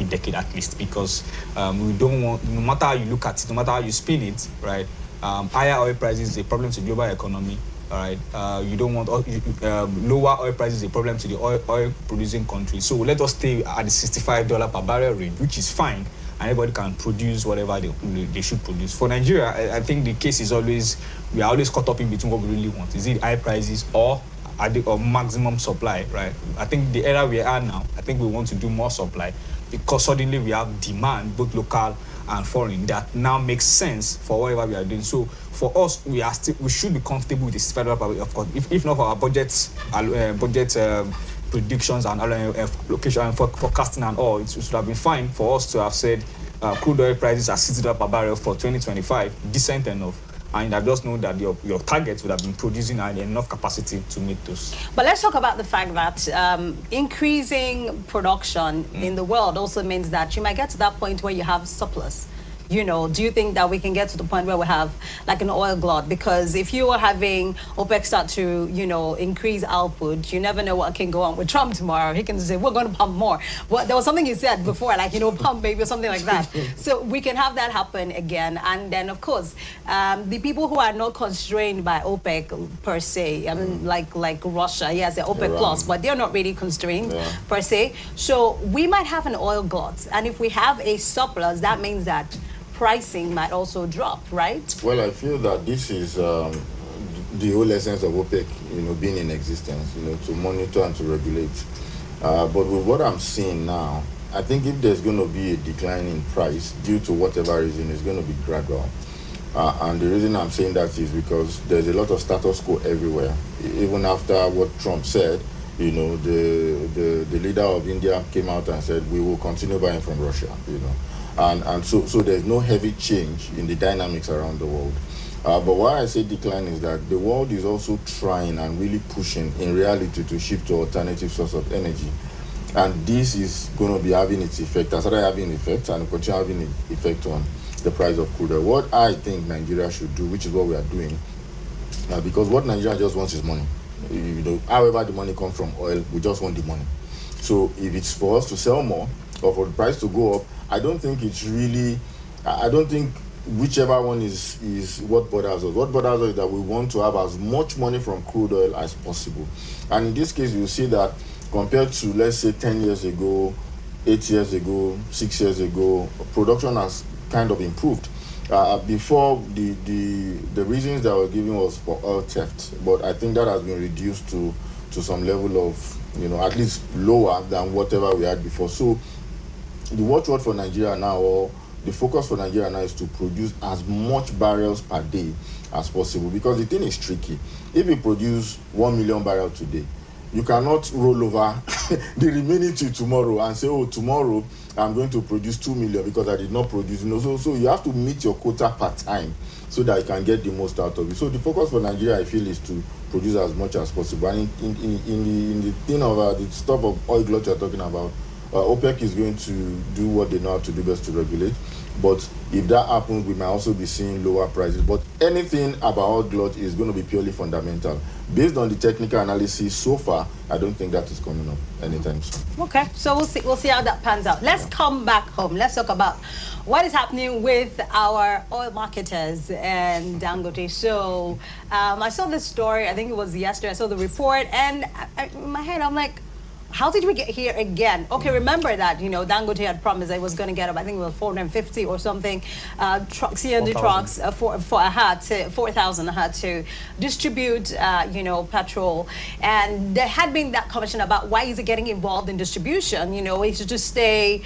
decade at least, because we don't want, no matter how you look at it, no matter how you spin it, right, higher oil prices is a problem to the global economy. All right, you don't want lower oil prices is a problem to the oil producing countries. So let us stay at the $65 per barrel range, which is fine, and everybody can produce whatever they should produce. For Nigeria, I think the case is always, we are always caught up in between what we really want. Is it high prices or maximum supply, right? I think the era we are now, I think we want to do more supply, because suddenly we have demand, both local and foreign, that now makes sense for whatever we are doing. So for us, we should be comfortable with this federal power, of course, if not for our budget predictions and allocation and forecasting and all. It should have been fine for us to have said crude oil prices are $60 per barrel for 2025, decent enough. And I just know that your targets would have been producing enough capacity to meet those. But let's talk about the fact that increasing production in the world also means that you might get to that point where you have surplus. You know, do you think that we can get to the point where we have like an oil glut? Because if you are having OPEC start to, you know, increase output, you never know what can go on with Trump tomorrow. He can say, we're going to pump more. Well, there was something he said before, like, you know, pump baby or something like that. So we can have that happen again. And then, of course, the people who are not constrained by OPEC per se, I mean, like Russia, yes, they're OPEC plus, but they're not really constrained per se. So we might have an oil glut. And if we have a surplus, that means that pricing might also drop, right? Well, I feel that this is the whole essence of OPEC, you know, being in existence, you know, to monitor and to regulate. But with what I'm seeing now, I think if there's going to be a decline in price due to whatever reason, it's going to be gradual. And the reason I'm saying that is because there's a lot of status quo everywhere. Even after what Trump said, you know, the leader of India came out and said, we will continue buying from Russia, you know. And so there's no heavy change in the dynamics around the world. But why I say decline is that the world is also trying and really pushing in reality to shift to alternative source of energy. And this is going to be having its effect, and started having effect, and continue having an effect on the price of crude oil. What I think Nigeria should do, which is what we are doing, because what Nigeria just wants is money. You know, however the money comes from oil, we just want the money. So if it's for us to sell more or for the price to go up, I don't think it's really, I don't think whichever one is what bothers us. What bothers us is that we want to have as much money from crude oil as possible. And in this case, you'll see that compared to, let's say, 10 years ago, 8 years ago, 6 years ago, production has kind of improved. Before, the reasons that were given was for oil theft, but I think that has been reduced to some level of, you know, at least lower than whatever we had before. So the watchword for Nigeria now, or the focus for Nigeria now, is to produce as much barrels per day as possible, because the thing is tricky. If you produce 1 million barrels today, you cannot roll over the remaining till tomorrow and say, oh, tomorrow I'm going to produce 2 million because I did not produce. You know, so you have to meet your quota per time so that you can get the most out of it. So the focus for Nigeria, I feel, is to produce as much as possible. And in the thing of the stuff of oil glut you're talking about, OPEC is going to do what they know how to do best to regulate. But if that happens, we might also be seeing lower prices. But anything about oil glut is going to be purely fundamental. Based on the technical analysis so far, I don't think that is coming up anytime soon. Okay, so we'll see how that pans out. Let's come back home. Let's talk about what is happening with our oil marketers and Dangote. So I saw this story, I think it was yesterday, I saw the report, and in my head I'm like, how did we get here again? Okay, remember that, you know, Dangote had promised I was going to get up, I think it was 450 or something, CNG trucks for 4,000 to distribute, you know, petrol. And there had been that conversation about why is he getting involved in distribution? You know, he should just stay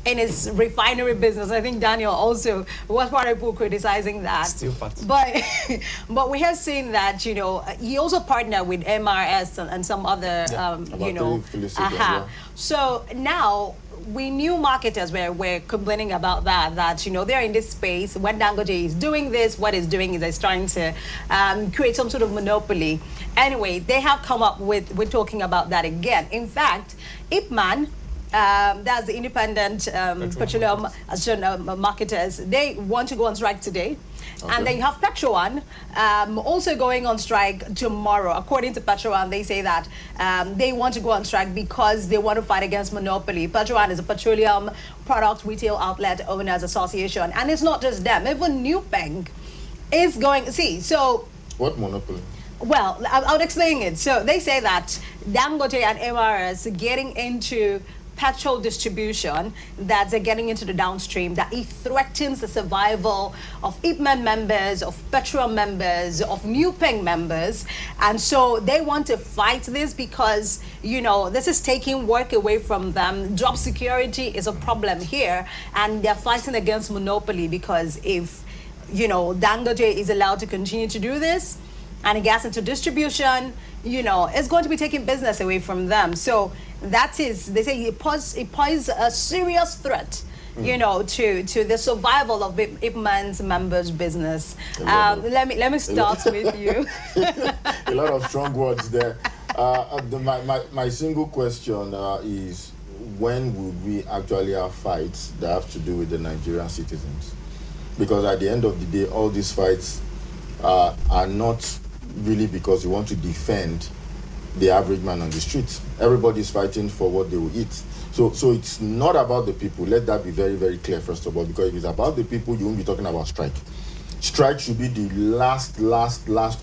in his refinery business. I think Daniel also was part of people criticizing that. Still part. But we have seen that, you know, he also partnered with MRS and some other, you know, So now we knew marketers were complaining about that, you know, they're in this space. When Dangote is doing this, what he's doing is he's trying to create some sort of monopoly. Anyway, they have come up with talking about that again. In fact, Ipman That's the independent petroleum marketers. They want to go on strike today. Okay. And then you have Petro1 also going on strike tomorrow. According to Petro1, they say that they want to go on strike because they want to fight against monopoly. Petro1 is a petroleum product retail outlet owners association. And it's not just them. Even NUPENG is going... See, so... What monopoly? Well, I'll explain it. So they say that Dangote and MRS getting into petrol distribution, that they're getting into the downstream, that it threatens the survival of IPMAN members, of Petro members, of NUPENG members. And so they want to fight this because, you know, this is taking work away from them. Job security is a problem here. And they're fighting against monopoly because if, you know, Dangote is allowed to continue to do this, and it gets into distribution, you know, it's going to be taking business away from them. So that is, they say it poses a serious threat, you know, to the survival of IPMAN's members' business. Let me start with you. A lot of strong words there. My single question is, when would we actually have fights that have to do with the Nigerian citizens? Because at the end of the day, all these fights are not really because you want to defend the average man on the streets. Everybody's fighting for what they will eat. So it's not about the people. Let that be very, very clear, first of all, because if it's about the people, you won't be talking about strike. Strike should be the last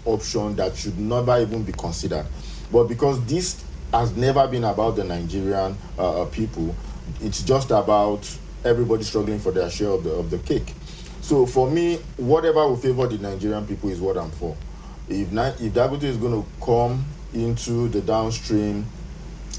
option that should never even be considered. But because this has never been about the Nigerian people, it's just about everybody struggling for their share of the cake. So for me, whatever will favor the Nigerian people is what I'm for. If Dangote is going to come into the downstream,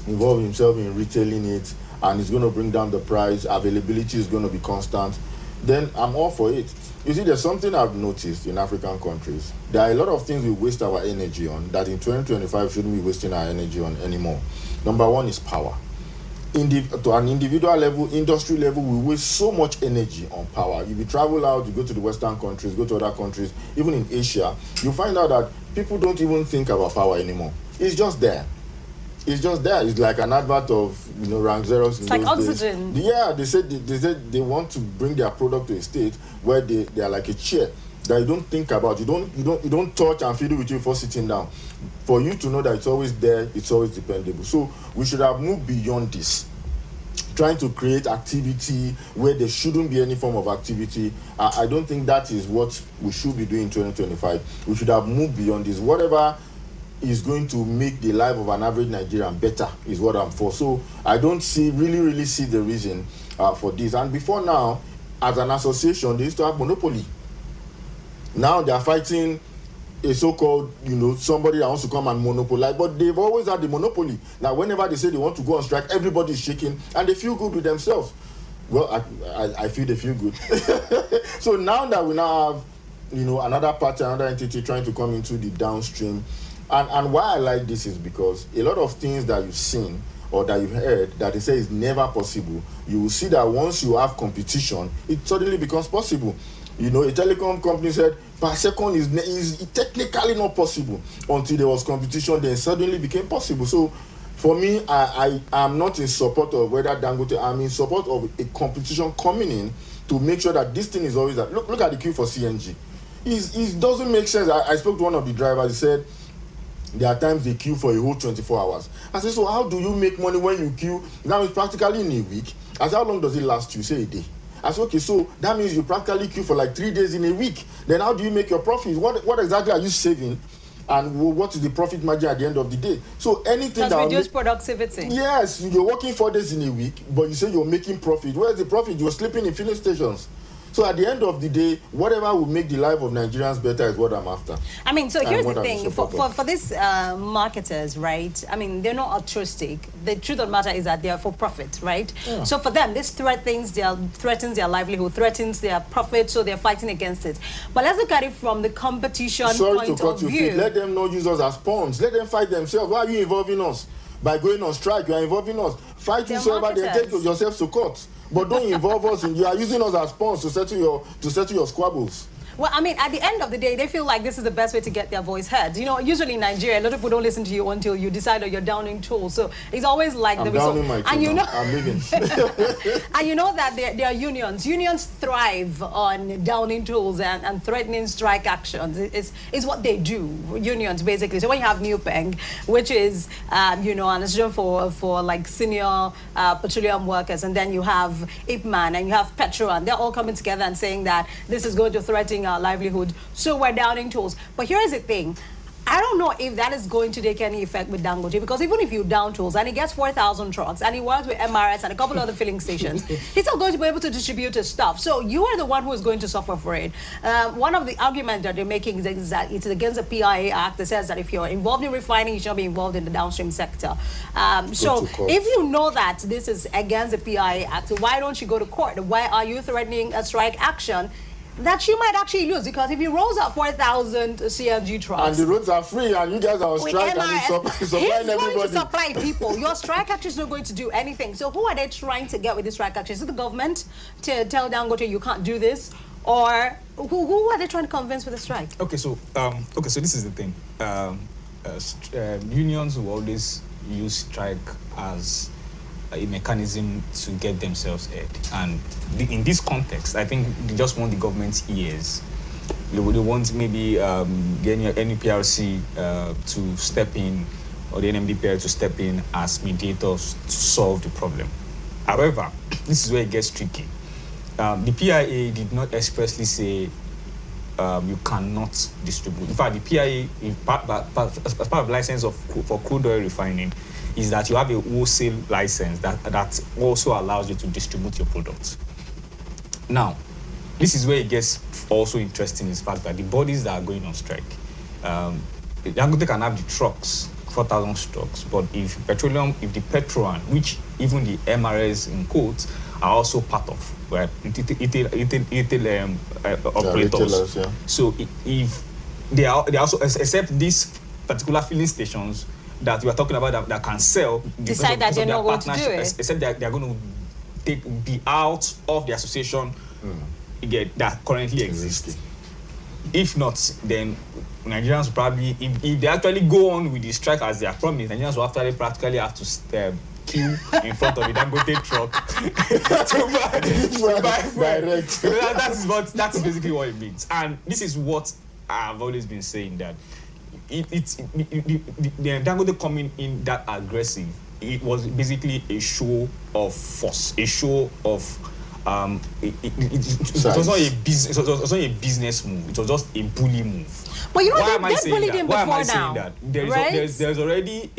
involve himself in retailing it, and it's going to bring down the price, availability is going to be constant, then I'm all for it. You see, there's something I've noticed in African countries. There are a lot of things we waste our energy on that in 2025 shouldn't be wasting our energy on anymore. Number one is power. To an individual level, industry level, we waste so much energy on power. If you travel out, you go to the Western countries, go to other countries, even in Asia, you find out that people don't even think about power anymore. It's just there. It's just there. It's like an advert of, you know, Rank Xerox. It's like oxygen. Yeah, they said they want to bring their product to a state where they are like a chair that you don't think about. You don't touch and fiddle with you before sitting down. For you to know that it's always there, it's always dependable. So we should have moved beyond this, trying to create activity where there shouldn't be any form of activity. I don't think that is what we should be doing in 2025. We should have moved beyond this. Whatever is going to make the life of an average Nigerian better is what I'm for. So I don't really see the reason for this. And before now, as an association, they used to have monopoly. Now they are fighting a so-called, you know, somebody that wants to come and monopolize, but they've always had the monopoly. Now, whenever they say they want to go on strike, everybody is shaking and they feel good with themselves. Well, I feel they feel good. So now that we now have, you know, another party, another entity trying to come into the downstream, and why I like this is because a lot of things that you've seen or that you've heard that they say is never possible, you will see that once you have competition, it suddenly becomes possible. You know, a telecom company said per second is technically not possible until there was competition, then suddenly became possible. So for me, I am not in support of whether Dangote, I'm in support of a competition coming in to make sure that this thing is always that. Look at the queue for CNG. It doesn't make sense. I spoke to one of the drivers, he said there are times they queue for a whole 24 hours. I said, so how do you make money when you queue? Now it's practically in a week. I said, how long does it last you? Say a day. I said, okay, so that means you practically queue for like 3 days in a week. Then how do you make your profit? What exactly are you saving? And what is the profit margin at the end of the day? So anything that reduce productivity. Yes, you're working 4 days in a week, but you say you're making profit. Where's the profit? You're sleeping in filling stations. So at the end of the day, whatever will make the life of Nigerians better is what I'm after. I mean, so here's the thing. For these marketers, right? I mean, they're not altruistic. The truth of the matter is that they are for profit, right? Yeah. So for them, this threatens their livelihood, threatens their profit, so they're fighting against it. But let's look at it from the competition point of view. Let them not use us as pawns. Let them fight themselves. Why are you involving us? By going on strike, you are involving us. Fight whosoever, then take yourselves to court. But don't involve us. You are using us as pawns to settle your squabbles. Well, I mean, at the end of the day, they feel like this is the best way to get their voice heard. You know, usually in Nigeria, a lot of people don't listen to you until you decide that you're downing tools. So it's always like I'm downing my tool, and you know, I'm leaving. and you know that there are unions. Unions thrive on downing tools and threatening strike actions. It's what they do. Unions basically. So when you have NUPENG, which is you know, an association for like senior petroleum workers, and then you have IPMAN and you have Petro, they're all coming together and saying that this is going to threaten our livelihood, so we're downing tools. But here's the thing, I don't know if that is going to take any effect with Dangote, because even if you down tools and he gets 4,000 trucks and he works with MRS and a couple other filling stations, he's still going to be able to distribute his stuff. So you are the one who is going to suffer for it. One of the arguments that they're making is that it's against the PIA Act that says that if you're involved in refining, you should not be involved in the downstream sector. So if you know that this is against the PIA Act, why don't you go to court? Why are you threatening a strike action that you might actually lose? Because if he rolls out 4,000 CNG trucks and the roads are free and you guys are on strike and he's supplying everybody. Going to supply people. Your strike action is not going to do anything. So who are they trying to get with this strike action? Is it the government to tell Dangote you can't do this? Or who are they trying to convince with the strike? Okay, so so this is the thing. Unions will always use strike as a mechanism to get themselves heard, and in this context, I think they just want the government's ears. They want maybe the NUPRC to step in, or the NMDPR to step in as mediators to solve the problem. However, this is where it gets tricky. The PIA did not expressly say you cannot distribute. In fact, the PIA, as part of license for crude oil refining, is that you have a wholesale license that also allows you to distribute your products. Now, this is where it gets also interesting, is the fact that the bodies that are going on strike, Dangote can have the trucks, 4,000 trucks, but if the Petron, which even the MRS in quotes are also part of, right, operators. Yeah. So if they also, except these particular filling stations that we are talking about that can sell, decide that they're not going to do it, except that they're going to be out of the association that currently exists. If not, then Nigerians will probably, if they actually go on with the strike as they are promised, Nigerians will actually practically have to queue in front of a Dangote truck to buy direct. That is basically what it means. And this is what I've always been saying, that the Dangote coming in that aggressive, it was basically a show of force, a show of it was not a business. It was not a business move. It was just a bully move. But you know, why am I saying that? There's already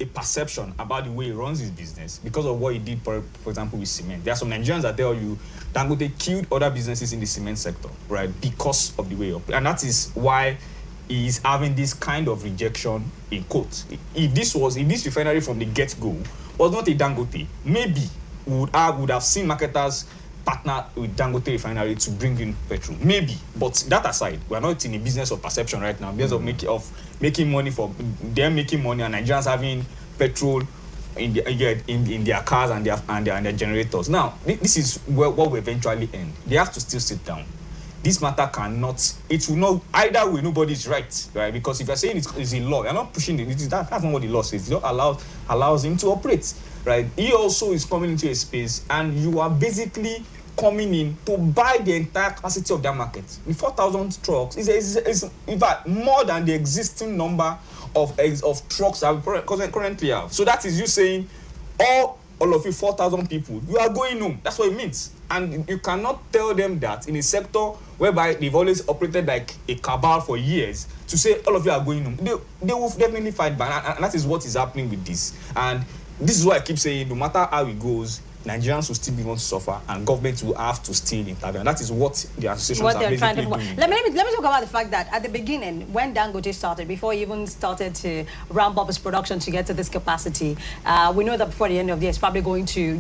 a perception about the way he runs his business because of what he did, for example, with cement. There are some Nigerians that tell you Dangote killed other businesses in the cement sector, right? Because of the way he operates, and that is why he is having this kind of rejection in quotes. If this refinery from the get-go was not a Dangote, maybe would have seen marketers partner with Dangote refinery to bring in petrol. Maybe, but that aside, we are not in a business of perception right now. Business of making money for them, making money, and Nigerians having petrol in their cars and their generators. Now, this is what will eventually end. They have to still sit down. This matter cannot. It will not either way. Nobody's right? Because if you're saying it's a law, you're not pushing it. That's not what the law says. It don't allows him to operate. Right? He also is coming into a space, and you are basically coming in to buy the entire capacity of that market. The 4,000 trucks is in fact more than the existing number of trucks that we currently have. So that is you saying all of you 4,000 people, you are going home. That's what it means. And you cannot tell them that in a sector whereby they've always operated like a cabal for years, to say all of you are going home. They will definitely fight back, and that is what is happening with this. And this is why I keep saying, no matter how it goes, Nigerians will still be going to suffer, and government will have to still intervene. That is what the associations are basically doing. Let me talk about the fact that at the beginning, when Dangote started, before he even started to ramp up his production to get to this capacity, we know that before the end of the year, it's probably going to,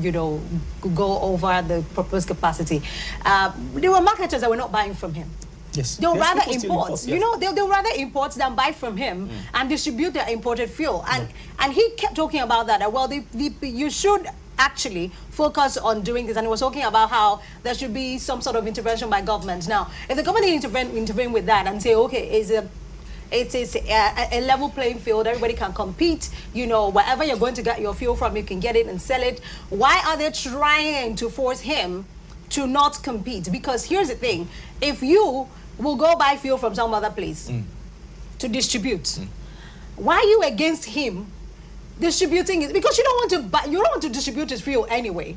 go over the proposed capacity. There were marketers that were not buying from him. Yes. They'll rather import. Yes. They'll rather import than buy from him and distribute their imported fuel. And he kept talking about that. Well, you should actually focus on doing this, and he was talking about how there should be some sort of intervention by government. Now, if the government intervene with that and say, okay, it is a level playing field, everybody can compete, you know, wherever you're going to get your fuel from, you can get it and sell it. Why are they trying to force him to not compete? Because here's the thing, if you will go buy fuel from some other place to distribute, why are you against him distributing it? Because you don't want to distribute his fuel anyway.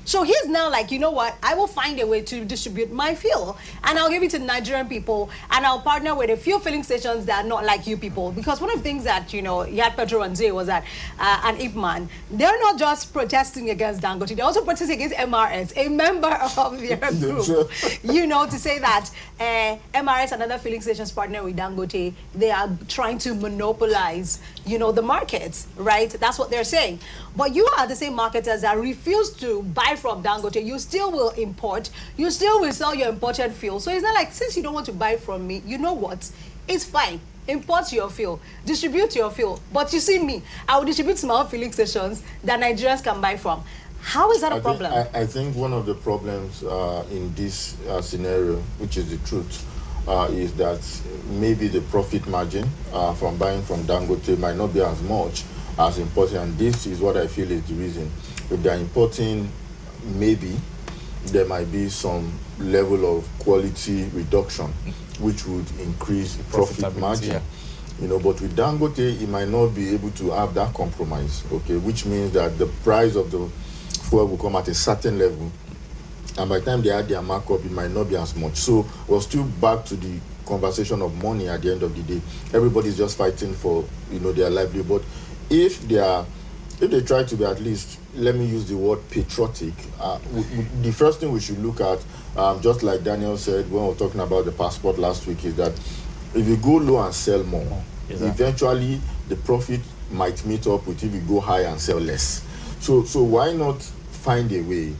So he's now like, you know what, I will find a way to distribute my fuel, and I'll give it to Nigerian people, and I'll partner with a few filling stations that are not like you people. Because one of the things that, you know, Yad Petro and Zay was that and Ipman, they're not just protesting against Dangote, they're also protesting against MRS, a member of their group. You know, to say that MRS and other filling stations partner with Dangote, they are trying to monopolize, you know, the markets, right? That's what they're saying. But you are the same marketers that refuse to buy from Dangote. You still will import. You still will sell your imported fuel. So it's not like, since you don't want to buy from me, you know what? It's fine. Import your fuel. Distribute your fuel. But you see me, I will distribute small filling stations that Nigerians can buy from. How is that a problem? I think one of the problems in this scenario, which is the truth, is that maybe the profit margin from buying from Dangote might not be as much as importing, and this is what I feel is the reason. If they're importing, maybe there might be some level of quality reduction, which would increase profit margin. Yeah. You know, but with Dangote, it might not be able to have that compromise, okay, which means that the price of the fuel will come at a certain level, and by the time they add their markup, it might not be as much. So we're still back to the conversation of money at the end of the day. Everybody's just fighting for, you know, their livelihood. But if they try to be, at least, let me use the word patriotic, the first thing we should look at, just like Daniel said when we were talking about the passport last week, is that if you go low and sell more, eventually the profit might meet up with if you go high and sell less. So why not find a way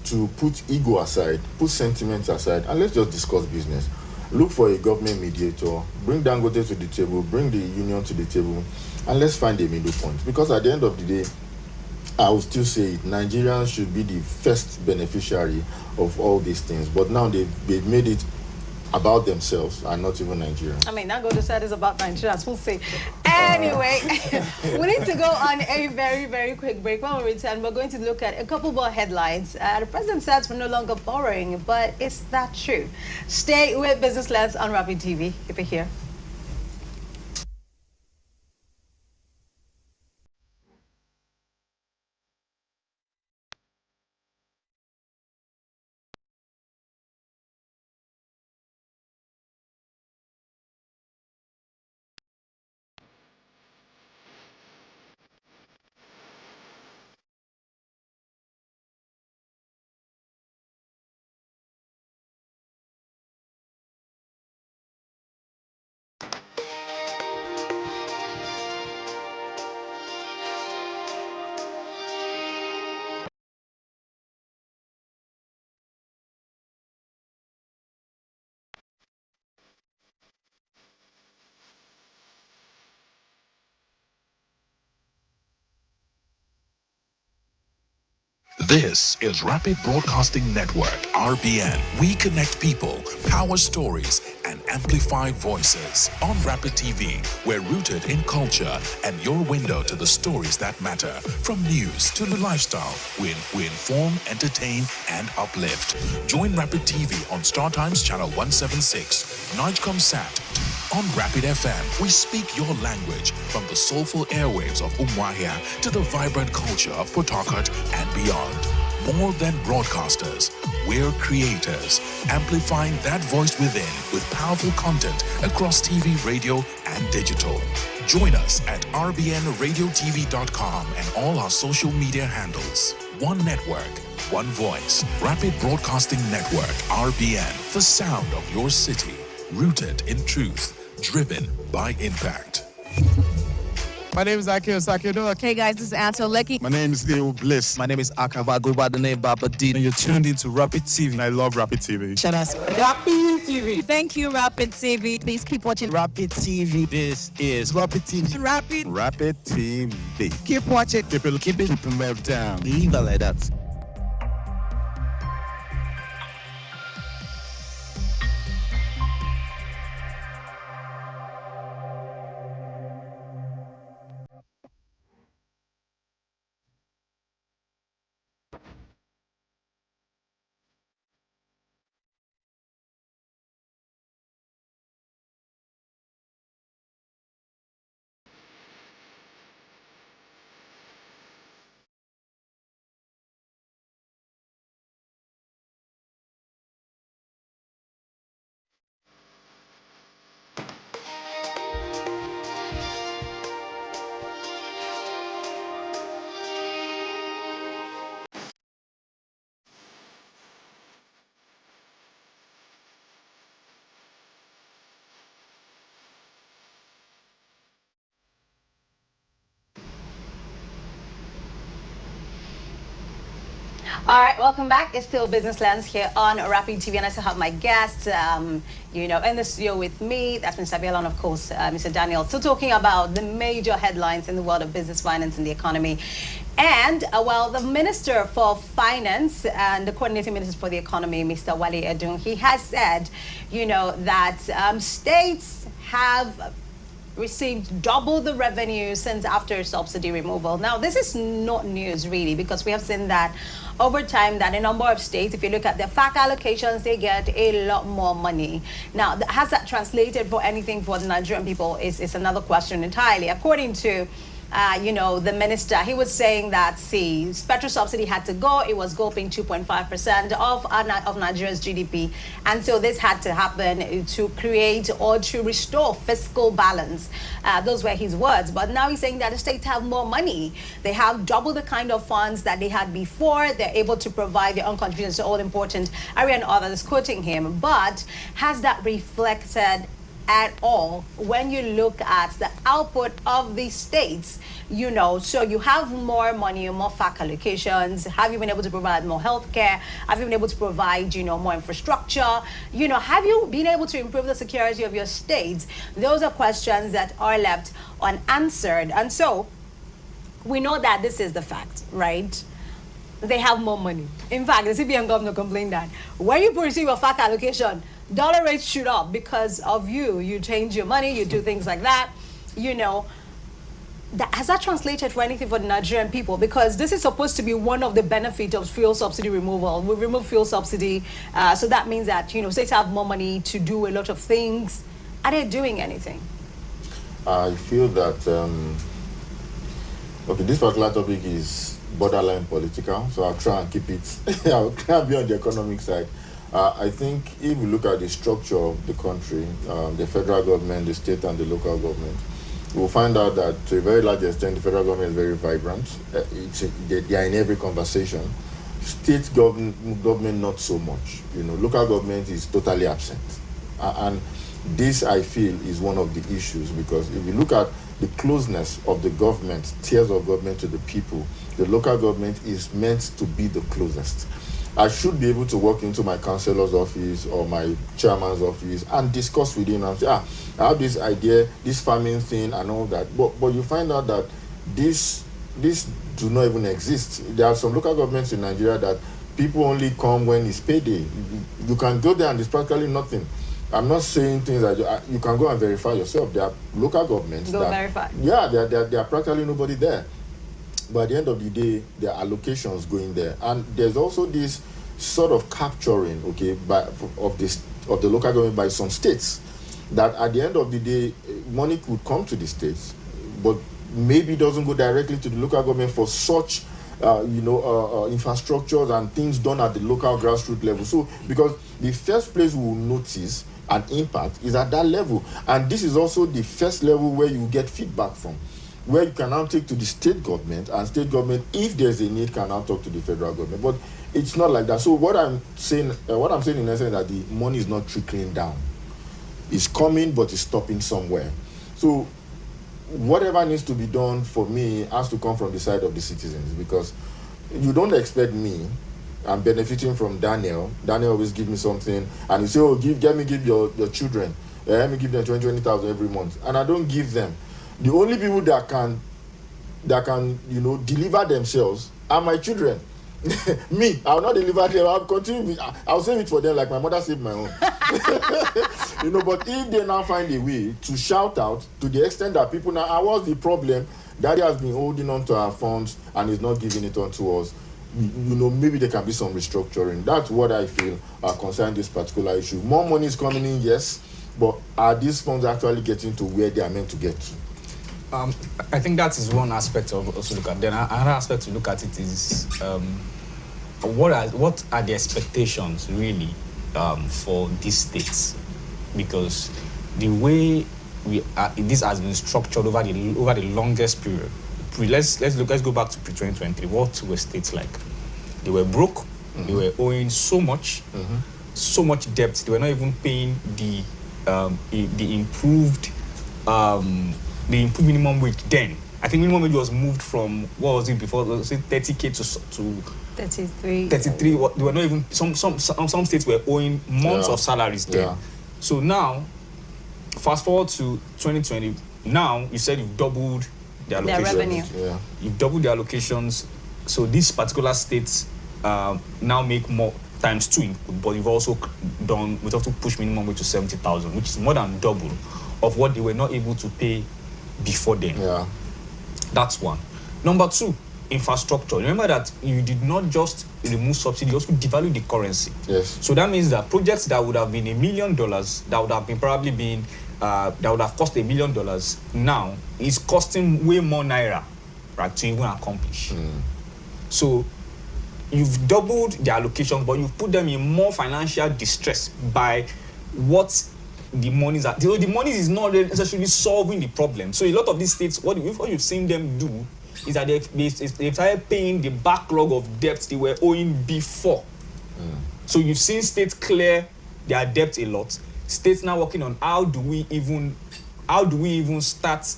to put ego aside, put sentiments aside, and let's just discuss business. Look for a government mediator, bring Dangote to the table, bring the union to the table, and let's find a middle point. Because at the end of the day, I will still say it, Nigerians should be the first beneficiary of all these things. But now they've made it about themselves and not even Nigerians. I mean, Dangote said it's about Nigerians, we'll see. Anyway, we need to go on a very, very quick break. When we return, we're going to look at a couple more headlines. The president says we're no longer borrowing, but is that true? Stay with Business Lens on Rapid TV. Keep it here. This is Rapid Broadcasting Network, RBN. We connect people, power stories, and amplify voices. On Rapid TV, we're rooted in culture and your window to the stories that matter. From news to the lifestyle, we inform, entertain, and uplift. Join Rapid TV on StarTimes Channel 176, Nigecomsat. On Rapid FM, we speak your language, from the soulful airwaves of Umuahia to the vibrant culture of Port Harcourt and beyond. More than broadcasters, we're creators, amplifying that voice within with powerful content across TV, radio, and digital. Join us at rbnradiotv.com and all our social media handles. One network, one voice. Rapid Broadcasting Network, RBN, the sound of your city. Rooted in truth, driven by impact. My name is Akio Sakido. Hey guys, this is Anto Lecky. My name is Leo Bliss. My name is Akava. Go by the name Baba D. And you're tuned into Rapid TV. And I love Rapid TV. Shout out Rapid TV. Thank you, Rapid TV. Please keep watching Rapid TV. This is Rapid TV. Rapid TV. Keep watching. Keep it well down. leave it like that. All right, welcome back. It's still Business Lens here on Rapid TV, and I still have my guests, in the studio with me. That's Mr. Biel and, of course, Mr. Daniel. Still talking about the major headlines in the world of business, finance, and the economy. And, the Minister for Finance and the Coordinating Minister for the Economy, Mr. Wale Edun, he has said, that states have received double the revenue since after subsidy removal. Now, this is not news really, because we have seen that over time that a number of states, if you look at their FAC allocations, they get a lot more money. Now, has that translated for anything for the Nigerian people is another question entirely. According to the minister, he was saying that, petrol subsidy had to go. It was gulping 2.5% of Nigeria's GDP. And so this had to happen to create or to restore fiscal balance. Those were his words. But now he's saying that the states have more money. They have double the kind of funds that they had before. They're able to provide their own contributions to all important area and others, quoting him. But has that reflected at all when you look at the output of these states? So you have more money, more FAC allocations. Have you been able to provide more healthcare? Have you been able to provide, more infrastructure? Have you been able to improve the security of your states? Those are questions that are left unanswered. And so we know that this is the fact, right? They have more money. In fact, the CBN governor complained that when you receive a FAC allocation, dollar rates shoot up because of you. You change your money, you do things like that. Has that translated for anything for the Nigerian people? Because this is supposed to be one of the benefits of fuel subsidy removal. We remove fuel subsidy, so that means that states have more money to do a lot of things. Are they doing anything? I feel that this particular topic is borderline political, so I'll try and keep it. I'll try and be on the economic side. I think if you look at the structure of the country, the federal government, the state, and the local government, we'll find out that to a very large extent, the federal government is very vibrant. They are in every conversation. State government, not so much. Local government is totally absent. And this, I feel, is one of the issues, because if you look at the closeness of the government, tiers of government to the people, the local government is meant to be the closest. I should be able to walk into my councillor's office or my chairman's office and discuss with him and say, I have this idea, this farming thing and all that. But you find out that this do not even exist. There are some local governments in Nigeria that people only come when it's payday. You can go there and there's practically nothing. I'm not saying things that you can go and verify yourself. There are local governments verify. Yeah, there are practically nobody there. But at the end of the day, there are allocations going there. And there's also this sort of capturing, of the local government by some states, that at the end of the day, money could come to the states, but maybe doesn't go directly to the local government for such, infrastructures and things done at the local grassroots level. So, because the first place we will notice an impact is at that level. And this is also the first level where you get feedback from, where you can now take to the state government, and state government, if there's a need, can now talk to the federal government. But it's not like that. So what I'm saying in essence, that the money is not trickling down. It's coming, but it's stopping somewhere. So whatever needs to be done for me has to come from the side of the citizens, because you don't expect me. I'm benefiting from Daniel. Daniel always give me something, and you say, "Oh, give your children. Let me give them 20,000 every month," and I don't give them. The only people that can deliver themselves are my children. Me, I'll not deliver them. I'll continue. I'll save it for them, like my mother saved my own. But if they now find a way to shout out to the extent that people now, what's the problem? Daddy has been holding on to our funds and is not giving it on to us. Maybe there can be some restructuring. That's what I feel concerning this particular issue. More money is coming in, yes, but are these funds actually getting to where they are meant to get to? I think that is one aspect of also look at. Then another aspect to look at it is what are the expectations really for these states, because the way this has been structured over the longest period. Let's go back to pre-2023. What were states like? They were broke. They were owing so much debt. They were not even paying the improved minimum wage then. I think minimum wage was moved from, what was it before? Was it 30K to 33. 33. They were not even, some states were owing months of salaries then. Yeah. So now, fast forward to 2020. Now you said you've doubled their Their revenue. Yeah. You've doubled their allocations. So these particular states now make more times 2 input, but you've also pushed minimum wage to 70,000, which is more than double of what they were not able to pay before then. Yeah. That's one. Number 2, infrastructure. Remember that you did not just remove subsidy, you also devalue the currency. Yes. So that means that projects that would have been $1 million, that would have cost $1 million, now is costing way more naira, right, to even accomplish. So you've doubled the allocations, but you've put them in more financial distress by what the monies are. The money is not necessarily solving the problem. So a lot of these states, what you've seen them do is that they've started paying the backlog of debts they were owing before. So you've seen states clear their debt a lot. States now working on how do we even start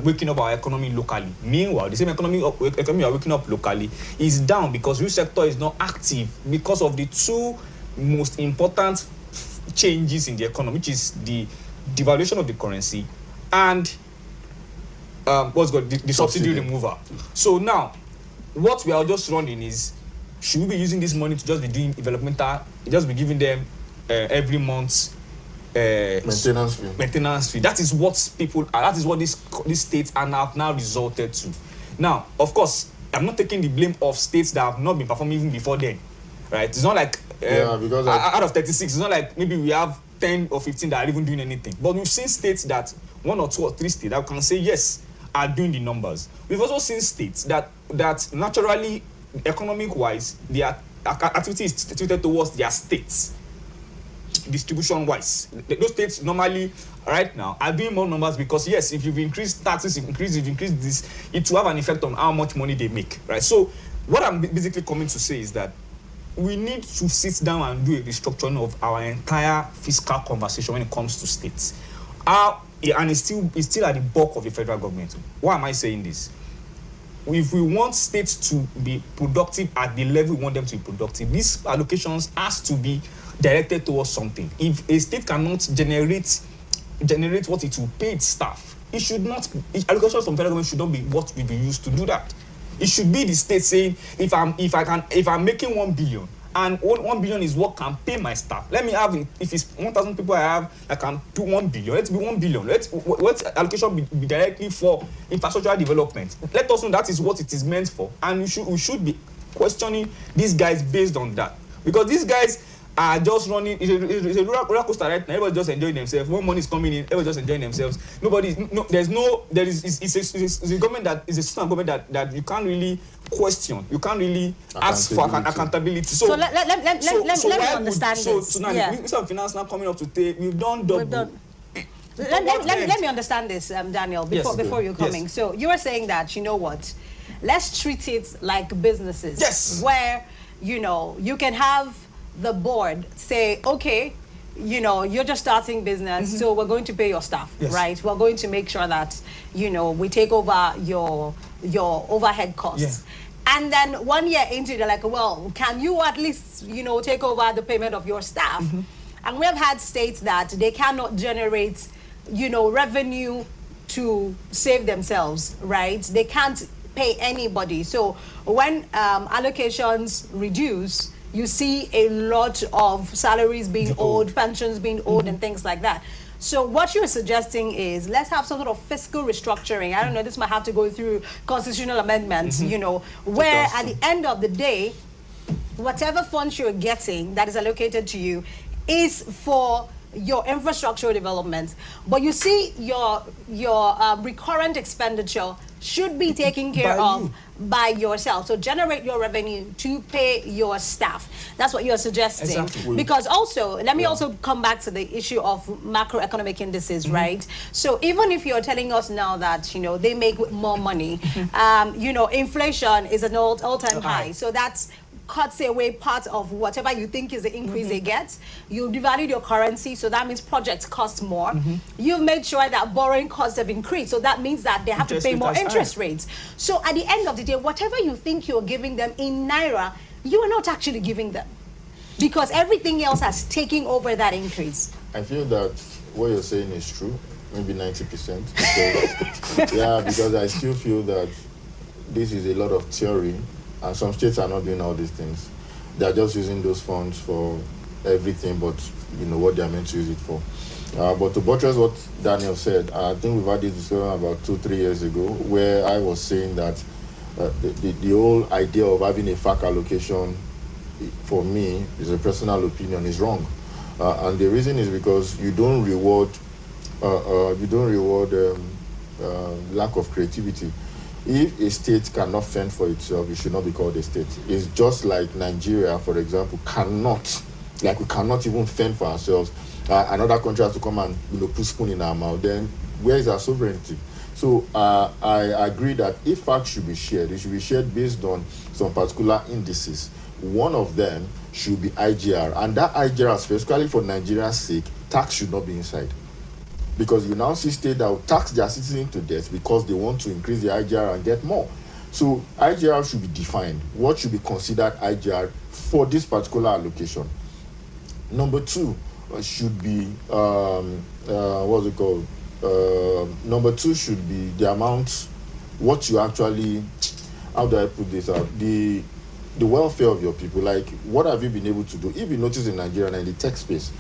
waking up our economy locally. Meanwhile, the same economy we are waking up locally is down because real sector is not active because of the 2 most important changes in the economy, which is the devaluation of the currency and the subsidy removal. So now, what we are just running is, should we be using this money to just be doing developmental, just be giving them every month maintenance fee? That is what these states are now resulted to. Now, of course, I'm not taking the blame of states that have not been performing even before then, right? It's not like because out of 36, it's not like maybe we have 10 or 15 that are even doing anything. But we've seen states that 1 or 2 or 3 states that can say yes are doing the numbers. We've also seen states that naturally, economic-wise, their activity is tilted towards their states, distribution-wise. Those states normally, right now, are doing more numbers because, yes, if you've increased taxes, if you've increased this, it will have an effect on how much money they make, right? So what I'm basically coming to say is that we need to sit down and do a restructuring of our entire fiscal conversation when it comes to states. And it's still at the bulk of the federal government. Why am I saying this? If we want states to be productive at the level we want them to be productive, these allocations has to be directed towards something. If a state cannot generate what it will pay its staff, allocations from federal government should not be what will be used to do that. It should be the state saying, if I'm making 1 billion and 1 billion is what can pay my staff, let me have it. If it's 1,000 people I have, I can do 1 billion. Let's be 1 billion. Let allocation be directly for infrastructural development. Let us know that is what it is meant for, and we should be questioning these guys based on that, because these guys are just running. It's a roller coaster right now. Everybody's just enjoying themselves. When money is coming in, everybody's just enjoying themselves. It's a government that is a system of government that you can't really question. You can't really ask for accountability. So let me understand this. So now, Minister of Finance now coming up to take, we've done double. Let me understand this, Daniel, before you're coming. Yes. So you are saying that, you know what, let's treat it like businesses. Yes. Where, you can have the board say, okay, you're just starting business, so we're going to pay your staff, Yes. right? We're going to make sure that, we take over your overhead costs. Yeah. And then 1 year into it, they're like, well, can you at least, take over the payment of your staff? And we have had states that they cannot generate, revenue to save themselves, right? They can't pay anybody. So when allocations reduce, you see a lot of salaries being owed, pensions being owed, and things like that. So what you're suggesting is let's have some sort of fiscal restructuring. I don't know, this might have to go through constitutional amendments, where at the end of the day, whatever funds you're getting that is allocated to you is for your infrastructural development. But you see your recurrent expenditure should be taken care of by yourself. So generate your revenue to pay your staff. That's what you're suggesting. Exactly. Because also, let me also come back to the issue of macroeconomic indices, right? So even if you're telling us now that, they make more money, inflation is an all-time high. So that's cuts away part of whatever you think is the increase they get. You devalue your currency, so that means projects cost more. You've made sure that borrowing costs have increased, so that means that they have to pay more interest rates. So at the end of the day, whatever you think you're giving them in Naira, you are not actually giving them, because everything else has taken over that increase. I feel that what you're saying is true, maybe 90%. Because, because I still feel that this is a lot of theory, and some states are not doing all these things. They're just using those funds for everything but what they're meant to use it for. But to buttress what Daniel said, I think we've had this discussion about 2-3 years ago, where I was saying that the whole idea of having a FAC allocation, for me, is a personal opinion, is wrong. And the reason is because you don't reward lack of creativity. If a state cannot fend for itself, it should not be called a state. It's just like Nigeria, for example, we cannot even fend for ourselves. Another country has to come and put spoon in our mouth. Then where is our sovereignty? So I agree that if facts should be shared, it should be shared based on some particular indices. One of them should be IGR, and that IGR, specifically for Nigeria's sake, tax should not be inside. Because you now see states that will tax their citizens to death because they want to increase the IGR and get more. So IGR should be defined. What should be considered IGR for this particular allocation? Number two should be, number two should be the amount, what you actually, how do I put this out? The welfare of your people. Like, what have you been able to do? If you notice in Nigeria and in the tech space,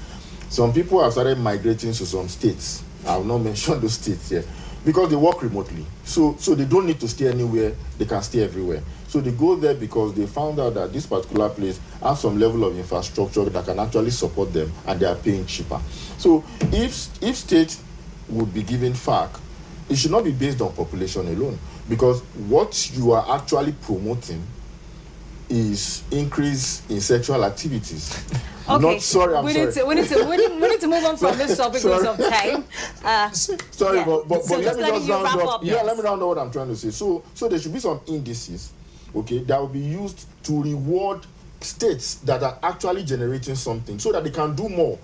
some people have started migrating to some states. I will not mention those states here because they work remotely. So they don't need to stay anywhere. They can stay everywhere. So they go there because they found out that this particular place has some level of infrastructure that can actually support them, and they are paying cheaper. So if states would be given FAC, it should not be based on population alone, because what you are actually promoting is increase in sexual activities. Okay. Not, sorry, I'm we sorry. Need to move on from this topic because of time. Sorry, yeah. but So let me just round up. Yes. Let me round up what I'm trying to say. So there should be some indices, okay, that will be used to reward states that are actually generating something so that they can do more.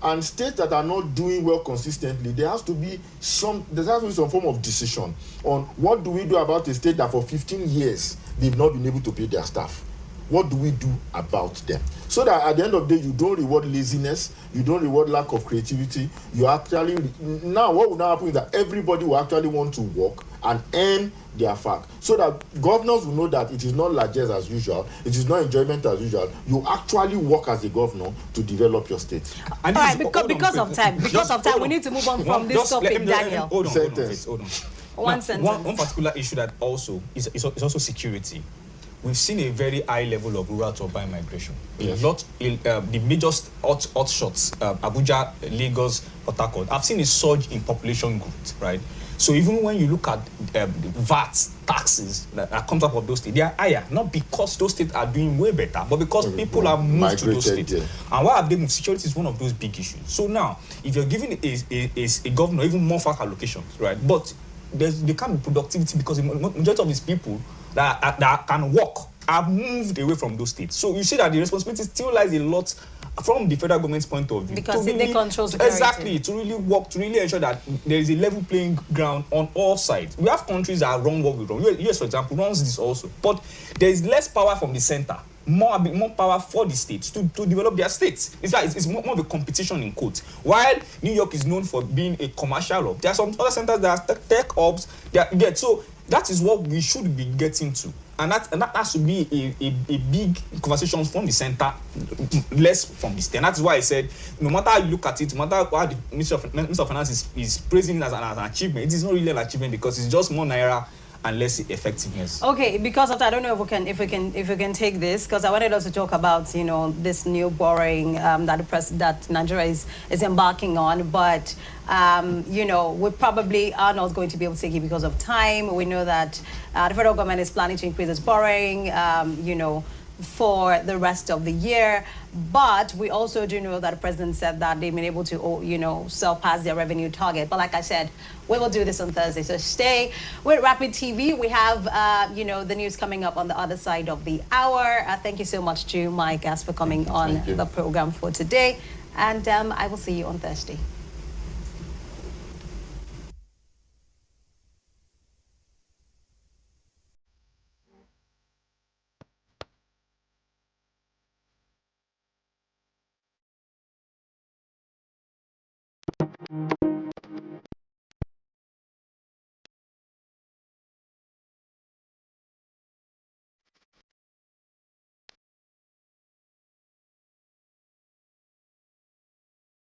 And states that are not doing well consistently, there has to be some form of decision on what do we do about a state that for 15 years they've not been able to pay their staff. What do we do about them? So that at the end of the day, you don't reward laziness, you don't reward lack of creativity. You actually, now what will now happen is that everybody will actually want to work and earn their FAC. So that governors will know that it is not largesse as usual, it is not enjoyment as usual. You actually work as a governor to develop your state. All right, because of time, we need to move on from this topic, Daniel. Hold on. One sentence. One particular issue that also is also security. We've seen a very high level of rural to urban migration. Yes. The major hot shots, Abuja, Lagos, Port Harcourt, I've seen a surge in population growth, right? So even when you look at the VAT taxes that comes up of those states, they are higher, not because those states are doing way better, but because people have moved to those states. Yeah. And what have they moved? Security is one of those big issues. So now, if you're giving a governor even more FAC allocations, right? But there can't be productivity because the majority of these people that can work have moved away from those states. So you see that the responsibility still lies a lot from the federal government's point of view, Because to they control security. exactly, to really work, to really ensure that there is a level playing ground on all sides. We have countries that run what we run. US, for example, runs this also, but there is less power from the center, more power for the states to develop their states. It's more of a competition in quotes. While New York is known for being a commercial hub, there are some other centers that are tech hubs. So that is what we should be getting to. And that has to be a big conversation from the center, less from the state. And that's why I said, no matter how you look at it, no matter how the Minister of Finance is praising it as an achievement, it is not really an achievement because it's just more naira and less effectiveness. Okay, because of that, I don't know if we can take this, because I wanted us to talk about this new borrowing that Nigeria is embarking on, but we probably are not going to be able to take it because of time. We know that the federal government is planning to increase its borrowing, for the rest of the year. But we also do know that the president said that they've been able to, surpass their revenue target. But like I said, we will do this on Thursday. So stay with Rapid TV. We have, the news coming up on the other side of the hour. Thank you so much to my guests for coming on the program for today. And I will see you on Thursday.